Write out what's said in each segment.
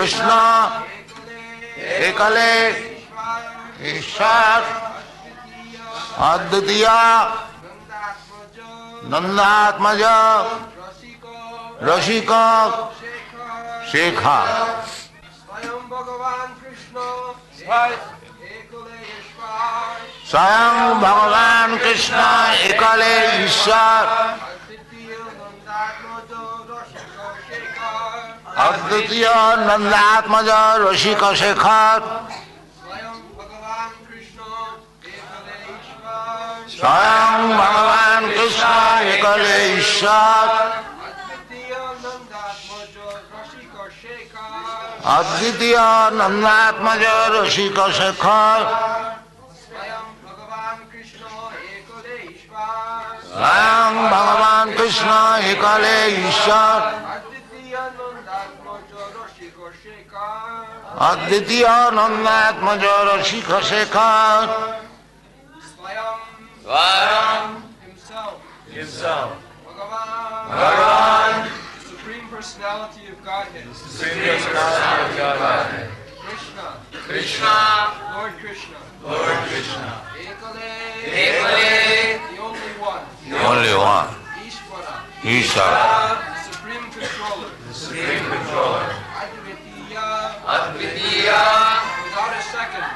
Kṛṣṇa ekale Ishwar Advitiya Nandatmaja Rasika Shekha. Svayam Bhagavān Kṛṣṇa Svayam Bhagavān Kṛṣṇa ekale Ishwar Advitiya Nandatmaja Rasika Shekha. Svayam Bhagavān Kṛṣṇa ekale Ishwar Advitiya Nandatmaja Rasika Shekha. Svayam Bhagavān Kṛṣṇa ekale Ishwar Advitiya Nandatmaja Rasika Shekha. Svayam Himself. Bhagavān, Supreme Personality of Godhead. Kṛṣṇa, Lord Kṛṣṇa. Ekale, the only one. Ishvara. The Supreme Controller. Advitiya, Without a second.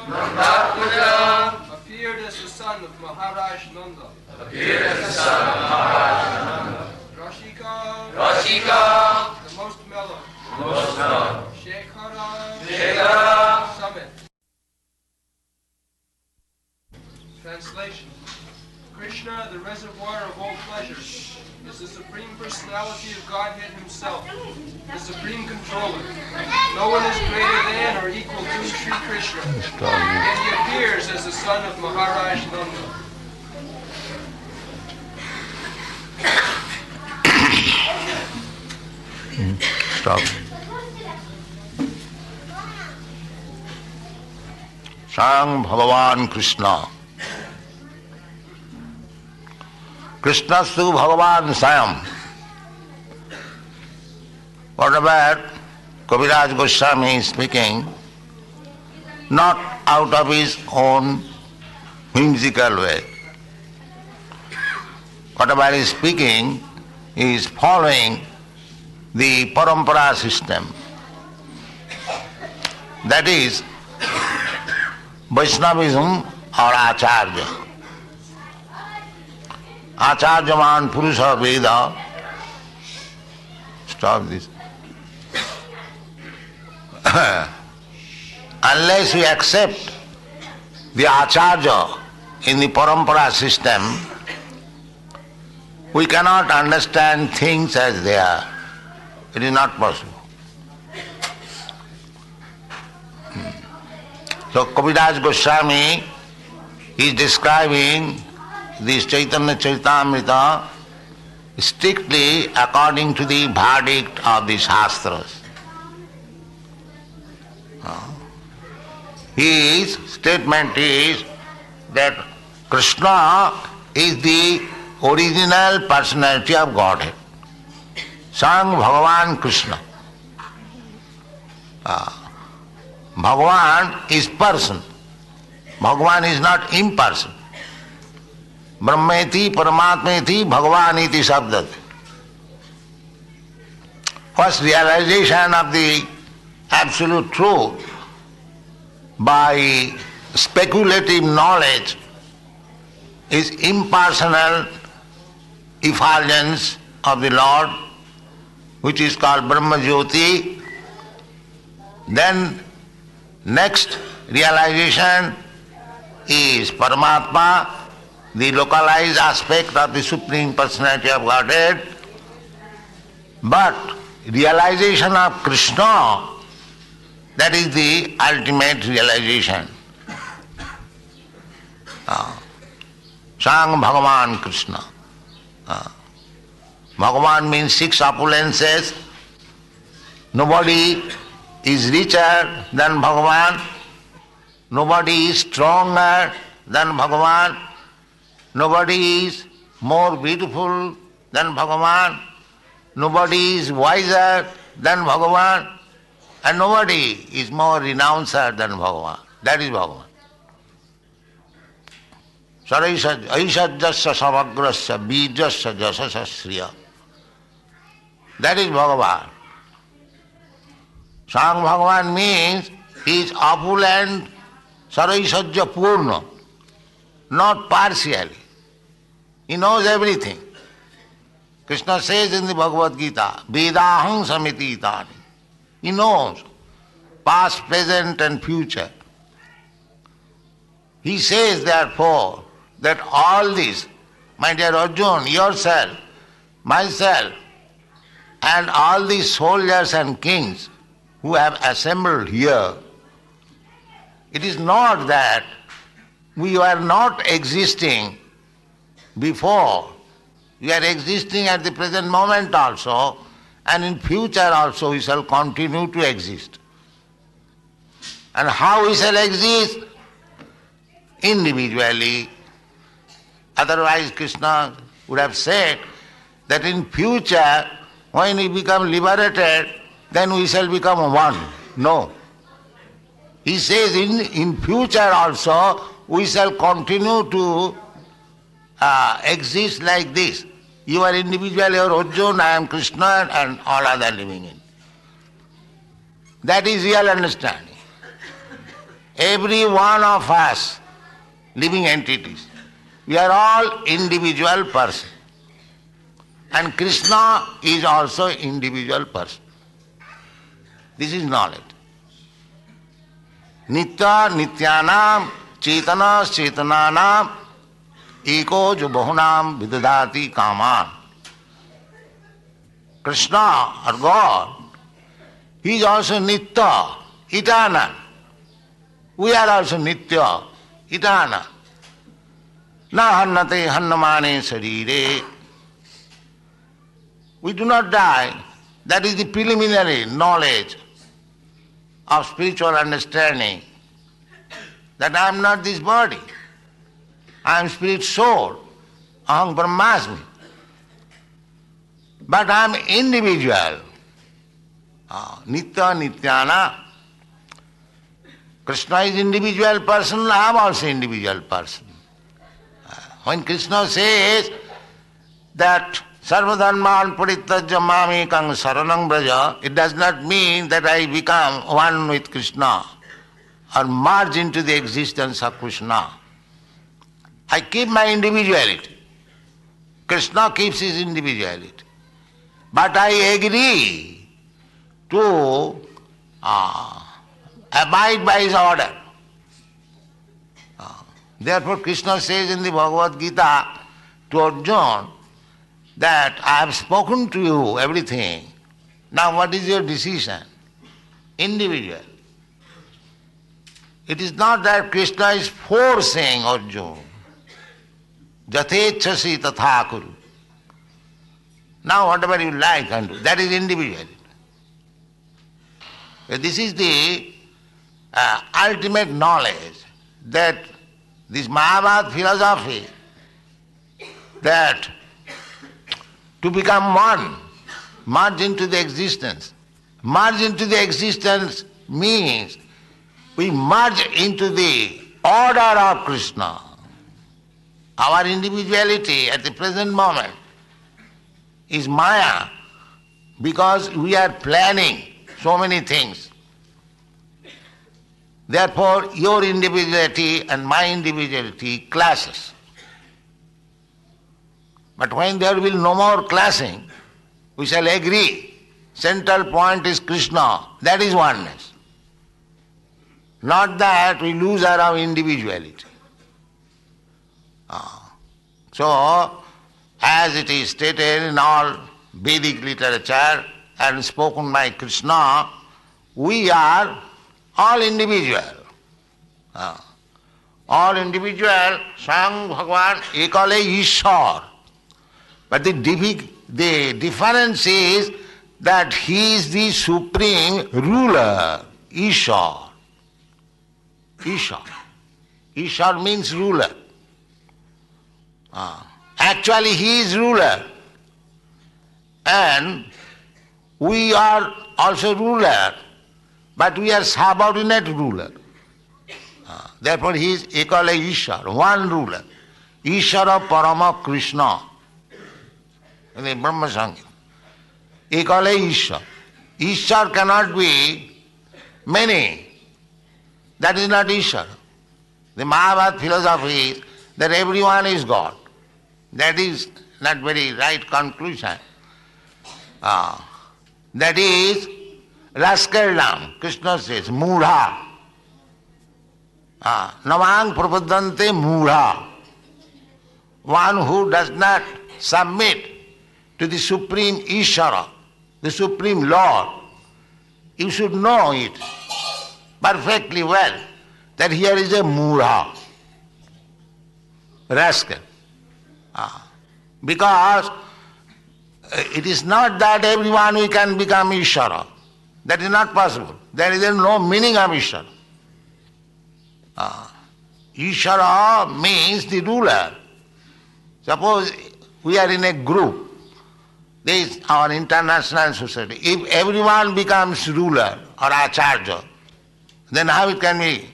Nandatmaja, appeared as the son of Maharaj Nanda. Rasika, the most mellow. Shekhara, summit. Translation. Kṛṣṇa, the reservoir of all pleasures, is the Supreme Personality of Godhead Himself, the Supreme Controller. No one is greater than or equal to Sri Kṛṣṇa, and He appears as the son of Maharaj Nanda. Stop. Swayam Bhagavān Kṛṣṇa. Kṛṣṇastu Bhagavān Swayam. Whatever Kaviraj Goswami is speaking, not out of his own whimsical way. Whatever he is speaking, he is following the parampara system. That is Vaishnavism or Acharya. Acharyaman Purusha Veda. Stop this. Unless we accept the Acharya in the parampara system, we cannot understand things as they are. It is not possible. So Kaviraj Goswami is describing this Chaitanya Charitamrita strictly according to the verdict of the Shastras. His statement is that Kṛṣṇa is the original personality of Godhead. Swayam Bhagavān Kṛṣṇa. Bhagavan is person. Bhagavan is not imperson. Brahmeti Paramatmeti Bhagavan iti sabdat. First realization of the absolute truth by speculative knowledge is impersonal effulgence of the Lord, which is called Brahma Jyoti. Then next realization is Paramatma, the localized aspect of the Supreme Personality of Godhead. But realization of Kṛṣṇa, that is the ultimate realization. Swayam Bhagavān Kṛṣṇa. Bhagavan means 6 opulences. Nobody is richer than Bhagavan. Nobody is stronger than Bhagavan. Nobody is more beautiful than Bhagavan. Nobody is wiser than Bhagavan, and nobody is more renouncer than Bhagavan. That is Bhagavan. Ṣarīre samagrasya vīryasya yaśasaḥ śriyaḥ. That is Bhagavan. Swayam Bhagavan means he is opulent, sarva-dharmān, not partially. He knows everything. Kṛṣṇa says in the Bhagavad-gītā, vedāhaṁ samatītāni. He knows past, present and future. He says therefore that all this, my dear Arjuna, yourself, myself, and all these soldiers and kings who have assembled here, it is not that we were not existing before. We are existing at the present moment also, and in future also we shall continue to exist. And how we shall exist? Individually. Otherwise Kṛṣṇa would have said that in future, when we become liberated, then we shall become one. No. He says in future also we shall continue to exist like this. You are individually Arjuna, I am Kṛṣṇa, and all other living in. That is real understanding. Every one of us, living entities, we are all individual persons. And Kṛṣṇa is also individual person. This is knowledge. Nitya, nityānāṁ, cetanaś, cetanānām, eko jo bahūnāṁ vidadhāti kāmān. Kṛṣṇa, or God, he is also nitya, eternal. We are also nitya, eternal. Na hanyate, hanyamāne, śarīre. We do not die. That is the preliminary knowledge of spiritual understanding, that I am not this body. I am spirit soul, aham brahmasmi. But I am individual. Nitya, nityānāṁ. Kṛṣṇa is individual person, I am also individual person. When Kṛṣṇa says that sarva-dharmān parityajya māmekam saranam braja, it does not mean that I become one with Kṛṣṇa or merge into the existence of Kṛṣṇa. I keep my individuality. Kṛṣṇa keeps his individuality. But I agree to abide by his order. Therefore Kṛṣṇa says in the Bhagavad-gītā to Arjuna that I have spoken to you everything. Now what is your decision? Individual. It is not that Kṛṣṇa is forcing Arjuna. Yathechasi tatha kuru. Now whatever you like and do, that is individuality. This is the ultimate knowledge, that this Mahabharata philosophy, that to become one, merge into the existence. Merge into the existence means we merge into the order of Kṛṣṇa. Our individuality at the present moment is Maya, because we are planning so many things. Therefore, your individuality and my individuality clashes. But when there will no more clashing, we shall agree. Central point is Kṛṣṇa. That is oneness. Not that we lose our individuality. So, as it is stated in all Vedic literature and spoken by Kṛṣṇa, we are all individual. All individual, Swayam Bhagavan ekale Ishwar. But the difference is that he is the supreme ruler, Ishwar. Ishwar. Ishwar means ruler. Actually he is ruler. And we are also ruler, but we are subordinate ruler. Therefore he is ekala Ishvara, one ruler. Ishvara Parama Kṛṣṇa. In the Brahma Sangha. Ekala Ishvara. Ishvara cannot be many. That is not Ishvara. The Mahabharata philosophy is that everyone is God. That is not very right conclusion. That is rascaldom. Kṛṣṇa says, mūಢā. Namāṁ prapadante mūಢā. One who does not submit to the Supreme Ishvara, the Supreme Lord. You should know it perfectly well that here is a mūಢā, rascal. Because it is not that everyone we can become Ishvara. That is not possible. There is no meaning of Ishvara. Ishvara means the ruler. Suppose we are in a group. This is our international society. If everyone becomes ruler or acharya, then how it can be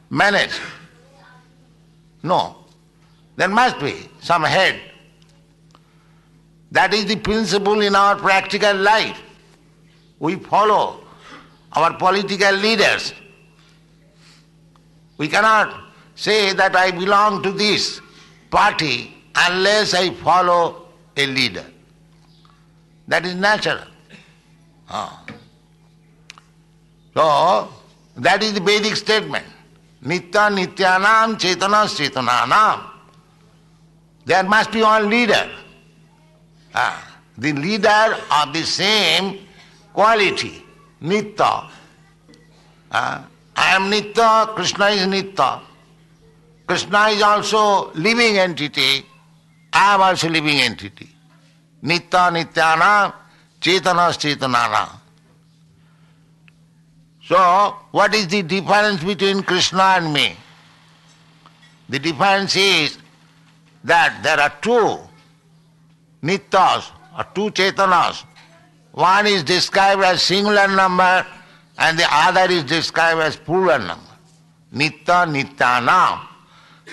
managed? No. There must be some head. That is the principle in our practical life. We follow our political leaders. We cannot say that I belong to this party unless I follow a leader. That is natural. So, that is the Vedic statement. Nitya, nityānāṁ, cetanaś, cetanānām. There must be one leader. The leader of the same quality, nitya. I am nitya, Kṛṣṇa is nitya. Kṛṣṇa is also living entity, I am also living entity. Nitya, nityānāṁ, cetanaś, cetanānām. So, what is the difference between Kṛṣṇa and me? The difference is that there are two nityas or two cetanas. One is described as singular number and the other is described as plural number. Nitya, nityānāṁ.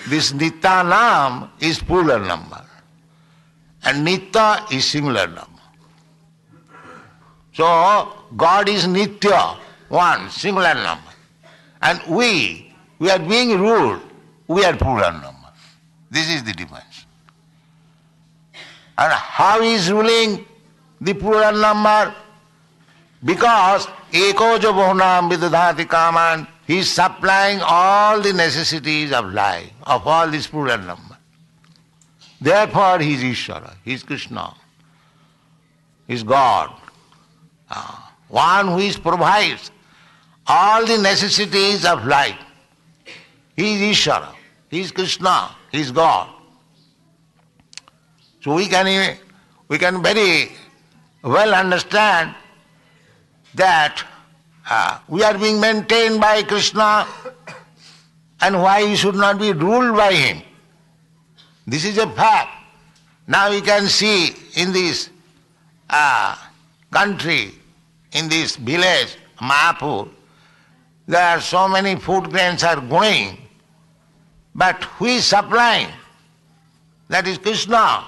This nityānāṁ is plural number and nitya is singular number. So, God is nitya, one, singular number. And we are being ruled, we are plural number. This is the difference. And how he is ruling the plural number? Because ekojo bahūnāṁ vidadhāti kāmān, he is supplying all the necessities of life, of all this plural number. Therefore he is Ishvara, he is Kṛṣṇa, he is God. One who provides all the necessities of life. He is Ishvara, he is Kṛṣṇa, he is God. So we can very well understand that we are being maintained by Kṛṣṇa and why we should not be ruled by him. This is a fact. Now we can see in this country, in this village, Mayapur, there are so many food grains are going, but who is supplying? That is Kṛṣṇa.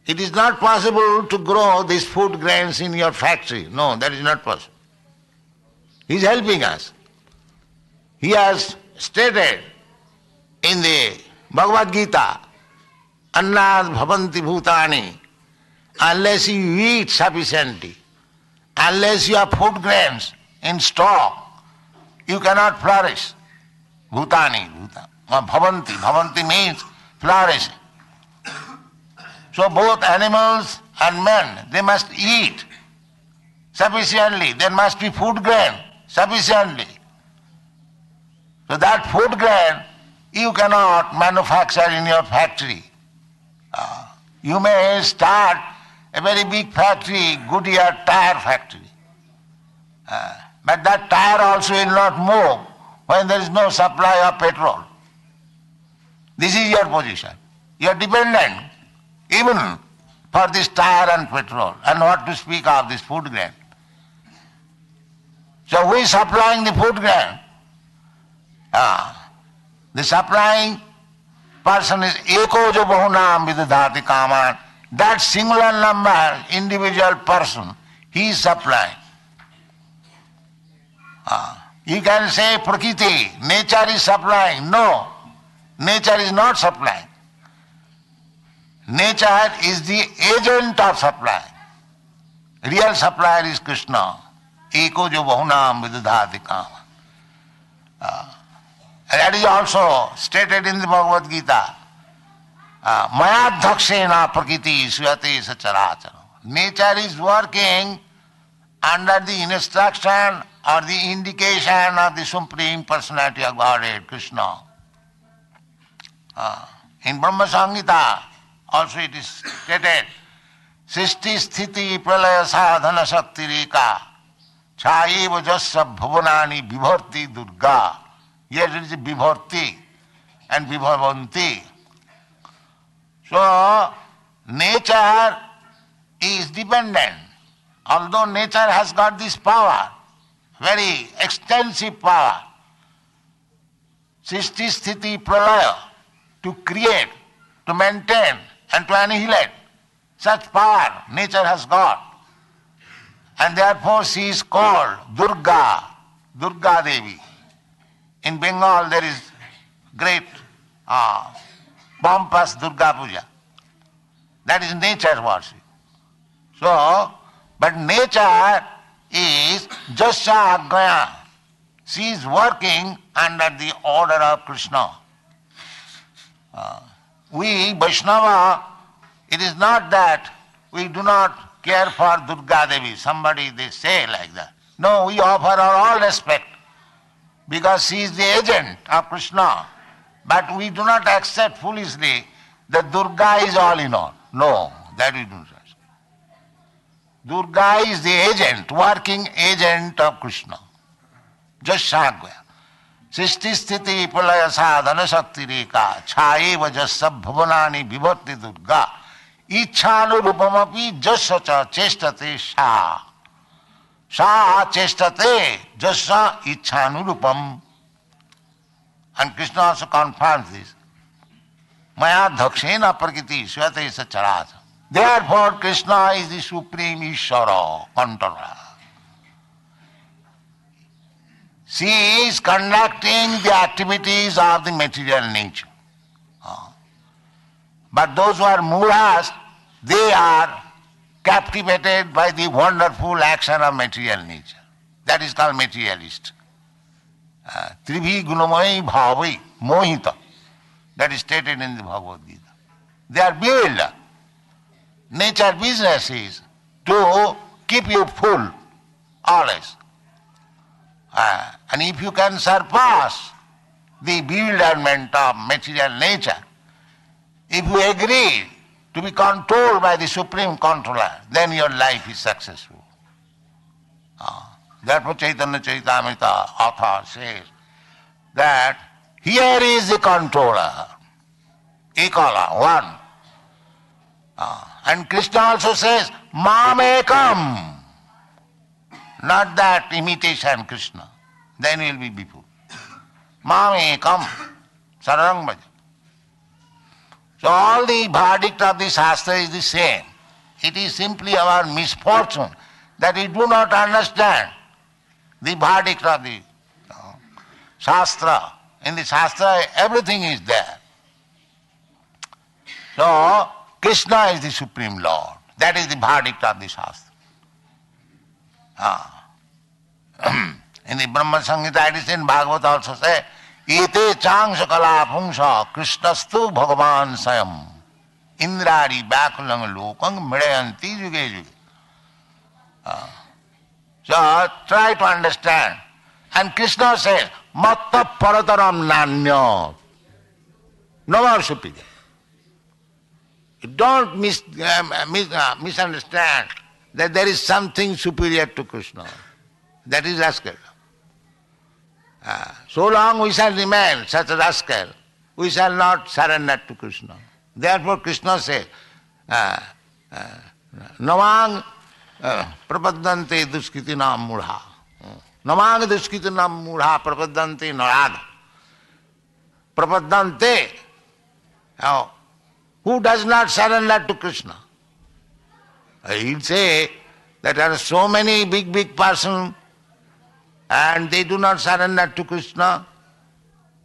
It is not possible to grow these food grains in your factory. No, that is not possible. He is helping us. He has stated in the Bhagavad-gītā, annād bhavanti bhūtāni, unless you eat sufficiently, unless you have food grains in stock, you cannot flourish. Bhūtāni, bhavanti. Bhavanti means flourishing. So both animals and men, they must eat sufficiently. There must be food grain sufficiently. So that food grain you cannot manufacture in your factory. You may start a very big factory, Goodyear tire factory. But that tire also will not move when there is no supply of petrol. This is your position. You are dependent. Even for this tire and petrol, and what to speak of this food grain. So who is supplying the food grain? The supplying person is eko jo bahūnāṁ vidadhāti kāmān. That singular number, individual person, he is supplying. You can say prakriti, nature is supplying. No, nature is not supplying. Nature is the agent of supply. Real supplier is Kṛṣṇa. Eko jo bahūnāṁ vidadhāti kāmān. That is also stated in the Bhagavad-gītā. Mayādhakṣena prakriti suyate sacharacara. Nature is working under the instruction or the indication of the Supreme Personality of Godhead, Kṛṣṇa. In Brahma-samhita also it is stated, Srishti sthiti pralaya sadhana shaktireka chāyeva jasya bhuvanāni vibharti durga. Yes, it is vibharti and vibhavanti. So, nature is dependent. Although nature has got this power, very extensive power, Srishti sthiti pralaya, to create, to maintain and to annihilate. Such power nature has got. And therefore she is called Durga, Durga Devi. In Bengal there is great pompous Durga Puja. That is nature worship. So, but nature is yaśasaḥ. She is working under the order of Kṛṣṇa. We, Vaishnava, it is not that we do not care for Durga Devi. Somebody they say like that. No, we offer her all respect because she is the agent of Kṛṣṇa. But we do not accept foolishly that Durga is all in all. No, that we do not accept. Durga is the agent, working agent of Kṛṣṇa. Yaśasaḥ. Srishti sthiti pralaya sadhana shaktireka chāyeva jasya bhuvanāni vibharti durga ichhānurupamapi jasya ca chestate sā. Sā chestate jasya ichhānurupam. And Kṛṣṇa also confirms this. Mayādhakṣena prakriti suyate sacharaca. Therefore Kṛṣṇa is the supreme Ishvara, controller. She is conducting the activities of the material nature. But those who are mūಢās, they are captivated by the wonderful action of material nature. That is called materialist. Tribhi gunamai bhavai mohita. That is stated in the Bhagavad-gītā. They are bewildered. Nature business is to keep you full always. And if you can surpass the bewilderment of material nature, if you agree to be controlled by the Supreme Controller, then your life is successful. Therefore Chaitanya Charitamrita author says that here is the controller, Ekala, one. And Kṛṣṇa also says, Mamekam. Not that imitation Kṛṣṇa, then you will be before. Mamekam, sararang bhaja. So all the verdict of the Shastra is the same. It is simply our misfortune that we do not understand the verdict of the Shastra. In the Shastra everything is there. So Kṛṣṇa is the Supreme Lord. That is the verdict of the Shastra. In the Brahma-samhita it is in Bhagavad also say, Ete changsha kala pungsha Kṛṣṇastu Bhagavān Svayam Indrari Bhakulang Lokang Mridayanti Yuge Yuge. So try to understand. And Kṛṣṇa says, Matta parataram nanya. No more superior. Don't misunderstand that there is something superior to Kṛṣṇa. That is rascal. So long we shall remain such a rascal, we shall not surrender to Kṛṣṇa. Therefore Kṛṣṇa says, Namang prapaddante duskritinam mudha. Namang duskritinam mudha prapaddante narad. Prapaddante. Who does not surrender to Kṛṣṇa? He'll say that there are so many big persons and they do not surrender to Kṛṣṇa.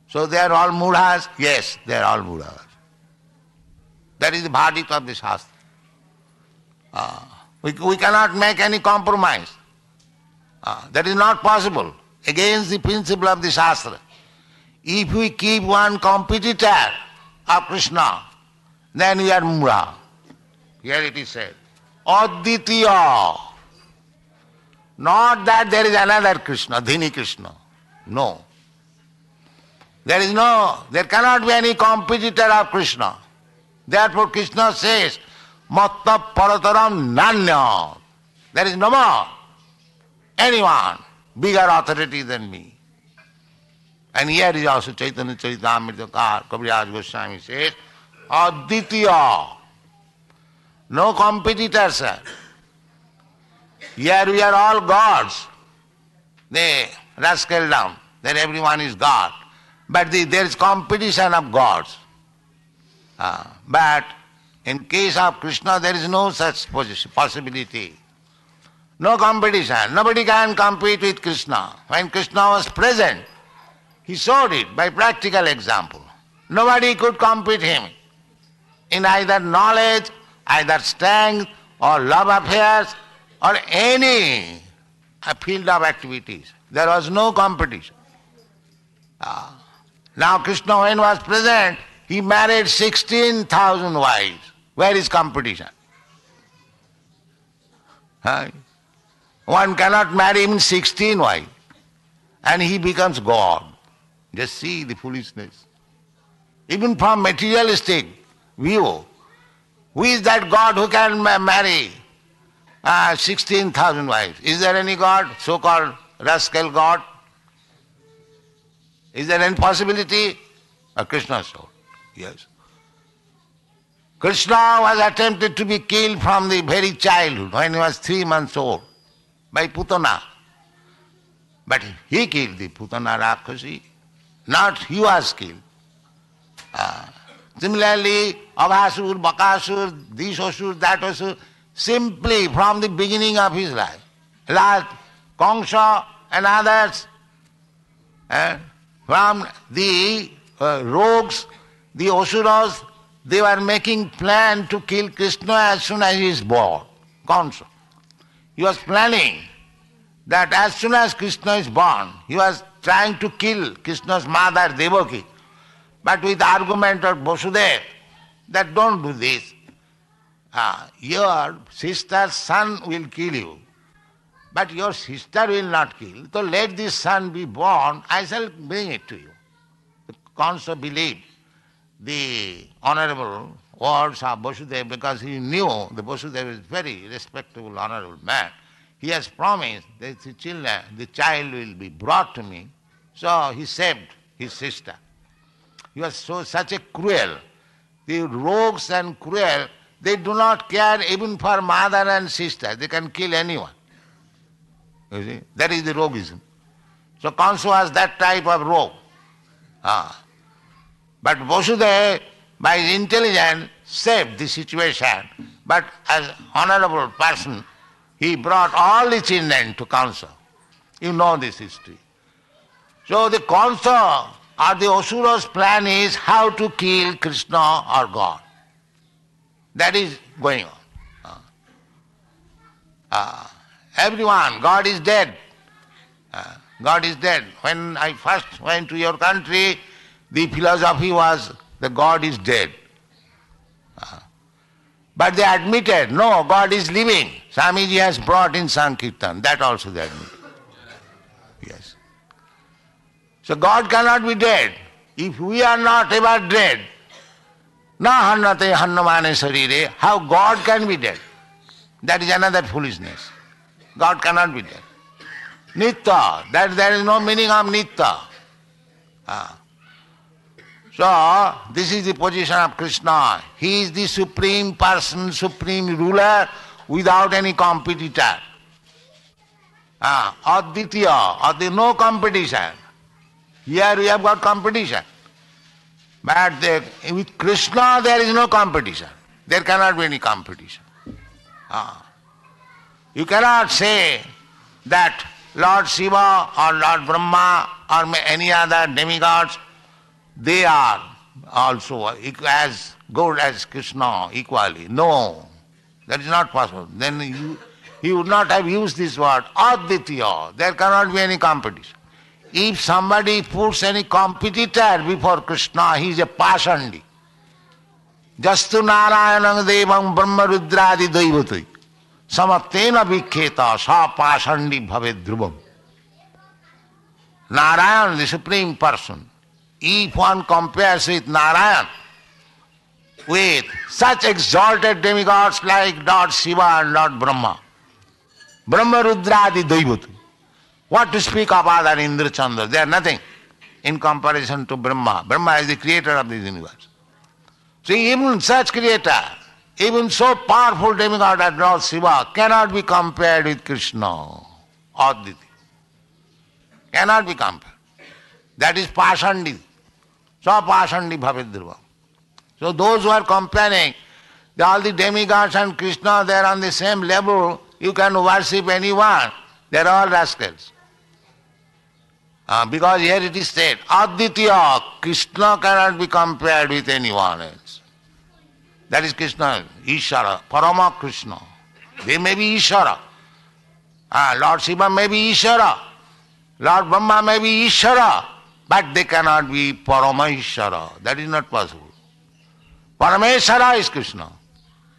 So they are all mudhas? Yes, they are all mudhas. That is the verdict of the Shastra. We cannot make any compromise. That is not possible. Against the principle of the Shastra. If we keep one competitor of Kṛṣṇa, then we are mudha. Here it is said. Ādi-līlā. Not that there is another Kṛṣṇa, Dhini Kṛṣṇa. No. There cannot be any competitor of Kṛṣṇa. Therefore Kṛṣṇa says, Matta parataram nanya. There is no more anyone bigger authority than me. And here is also Chaitanya Charitamritakar, Kaviraj Goswami says, Ādi-līlā. No competitors, sir. Here we are all gods. They rascal down, that everyone is God. But there is competition of gods. But in case of Kṛṣṇa, there is no such possibility. No competition. Nobody can compete with Kṛṣṇa. When Kṛṣṇa was present, he showed it by practical example. Nobody could compete him in either knowledge, either strength, or love affairs, or any field of activities. There was no competition. Now Kṛṣṇa, when was present, he married 16,000 wives. Where is competition? One cannot marry even 16 wives. And he becomes God. Just see the foolishness. Even from materialistic view, who is that God who can marry 16,000 wives? Is there any God, so-called rascal God? Is there any possibility? Kṛṣṇa showed. Yes. Kṛṣṇa was attempted to be killed from the very childhood, when he was 3 months old, by Putana. But he killed the Putana Rakshasi, not he was killed. Similarly, Abhasur, Bakasur, this Asur, that Asur, simply from the beginning of his life. Like Kṛṣṇa and others, from the rogues, the Asuras, they were making plan to kill Kṛṣṇa as soon as he is born. Kṛṣṇa. He was planning that as soon as Kṛṣṇa is born, he was trying to kill Kṛṣṇa's mother Devaki. But with the argument of Vasudeva, that don't do this. Your sister's son will kill you, but your sister will not kill. So let this son be born, I shall bring it to you. Kṛṣṇa believed the honorable words of Vasudeva because he knew the Vasudeva is very respectable, honorable man. He has promised that the child will be brought to me. So he saved his sister. He was such a cruel. The rogues and cruel, they do not care even for mother and sister. They can kill anyone. You see? That is the roguism. So Kṛṣṇa was that type of rogue. But Vasudeva, by his intelligence, saved the situation. But as honorable person, he brought all the children to Kṛṣṇa. You know this history. So the Kṛṣṇa or the Asura's plan is how to kill Kṛṣṇa or God. That is going on. Everyone, God is dead. God is dead. When I first went to your country, the philosophy was that God is dead. But they admitted, no, God is living. Swamiji has brought in Sankirtan. That also they admitted. Yes. So God cannot be dead. If we are not ever dead, na hanyate hanyamāne śarīre, how God can be dead? That is another foolishness. God cannot be dead. Nitya, that there is no meaning of nitya. So, this is the position of Kṛṣṇa. He is the supreme person, supreme ruler without any competitor. Aditya, no competition. Here we have got competition. But with Kṛṣṇa there is no competition. There cannot be any competition. You cannot say that Lord Shiva or Lord Brahma or any other demigods, they are also as good as Kṛṣṇa equally. No, that is not possible. Then he would not have used this word, Aditya. There cannot be any competition. If somebody puts any competitor before Kṛṣṇa, he is a pasandi. Jastu narayanam devam brahma rudradi daivati samatena vikkheta sa pasandi bhaved dhruvam. Narayan, the supreme person, if one compares with Narayan, with such exalted demigods like Lord Shiva and Lord Brahma, Brahma rudradi daivati, what to speak of other Indra Chandra? They are nothing in comparison to Brahma. Brahma is the creator of this universe. So even such creator, even so powerful demigod as Lord Shiva cannot be compared with Kṛṣṇa, Aditya. Cannot be compared. That is pasandi. So pasandi bhaved dhruvam. So those who are comparing all the demigods and Kṛṣṇa, they are on the same level, you can worship anyone. They are all rascals. Because here it is said, Aditya, Kṛṣṇa cannot be compared with anyone else. That is Kṛṣṇa, Ishvara, Parama Kṛṣṇa. They may be Ishvara. Lord Shiva may be Ishvara. Lord Brahma may be Ishvara. But they cannot be Parama Ishvara. That is not possible. Parameshvara is Kṛṣṇa.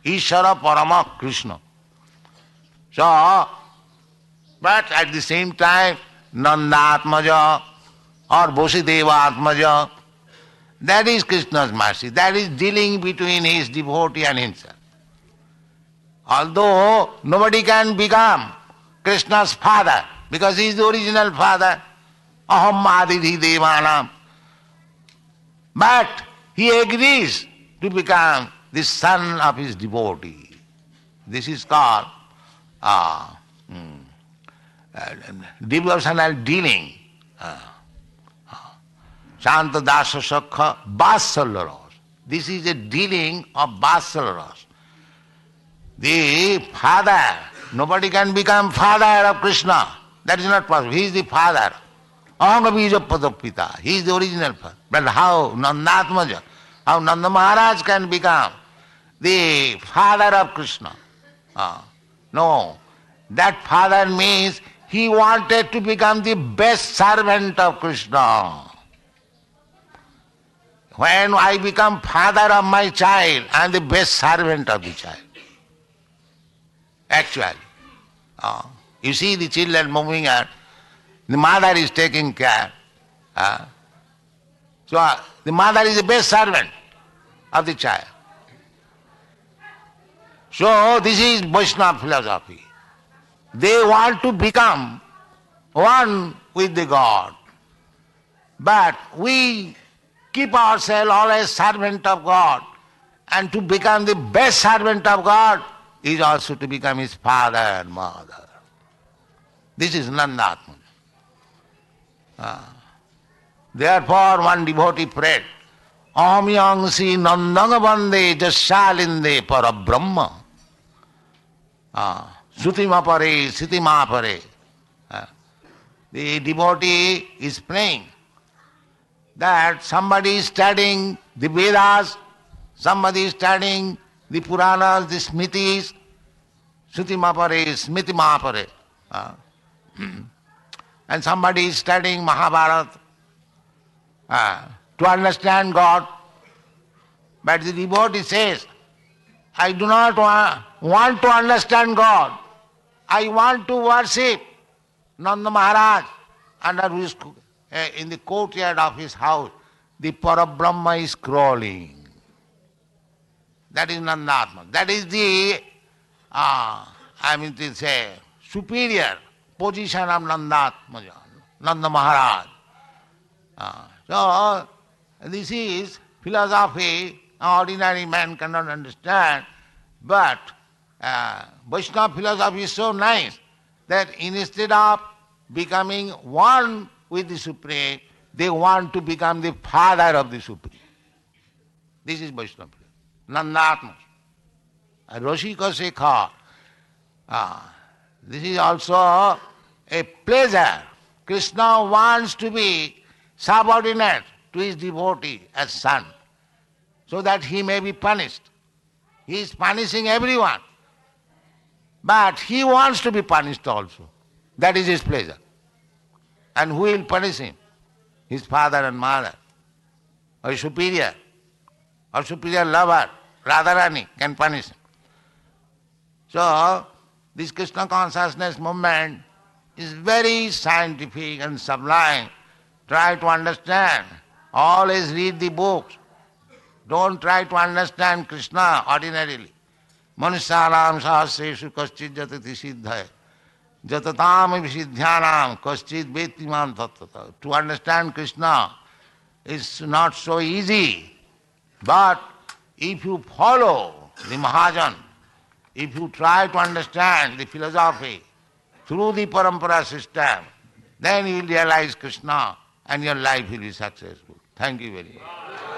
Ishvara, Parama Kṛṣṇa. So, but at the same time, Nandatmaja or Vasudevatmaja, that is Kṛṣṇa's mercy. That is dealing between his devotee and himself. Although nobody can become Kṛṣṇa's father, because he is the original father, aham Ādi-līlā. But he agrees to become the son of his devotee. This is called devotional dealing. Shanta dasa sakha vasalya ras. This is a dealing of vasalya ras. The father, nobody can become father of Kṛṣṇa. That is not possible. He is the father. Aham bija pita. He is the original father. But how Nandatmaja, how Nanda Maharaj can become the father of Kṛṣṇa? No. That father means he wanted to become the best servant of Kṛṣṇa. When I become father of my child, I am the best servant of the child. Actually. You see the children moving out, the mother is taking care. So the mother is the best servant of the child. So this is Vaishnava philosophy. They want to become one with the God. But we keep ourselves always servant of God. And to become the best servant of God is also to become his father and mother. This is Nandatma. Therefore one devotee prayed, Aham yangsi nandanga bande jasalinde para brahma. Sutima pare, sitima pare. The devotee is praying that somebody is studying the Vedas, somebody is studying the Puranas, the Smritis, Sutima pare, Smitima pare. And somebody is studying Mahabharata to understand God. But the devotee says, I do not want to understand God. I want to worship Nanda Maharaj under whose, in the courtyard of his house. The Parabrahma is crawling. That is Nandatma. That is the, to say, superior position of Nandatma, Nanda Maharaj. So, This is philosophy, ordinary man cannot understand, but Vaishnava philosophy is so nice that instead of becoming one with the Supreme, they want to become the father of the Supreme. This is Vaishnava philosophy. Nandatma. Rosika Sekha. This is also a pleasure. Kṛṣṇa wants to be subordinate to his devotee as son, so that he may be punished. He is punishing everyone, but he wants to be punished also. That is his pleasure. And who will punish him? His father and mother, or superior lover, Radharani can punish him. So, this Kṛṣṇa consciousness movement is very scientific and sublime. Try to understand. Always read the books. Don't try to understand Kṛṣṇa ordinarily. Manusyanam sahasreshu kaschid jatati siddhaya. Jatatam visidhyanam kaschid vettiman tattata. To understand Kṛṣṇa is not so easy. But if you follow the Mahajan, if you try to understand the philosophy through the parampara system, then you will realize Kṛṣṇa and your life will be successful. Thank you very much.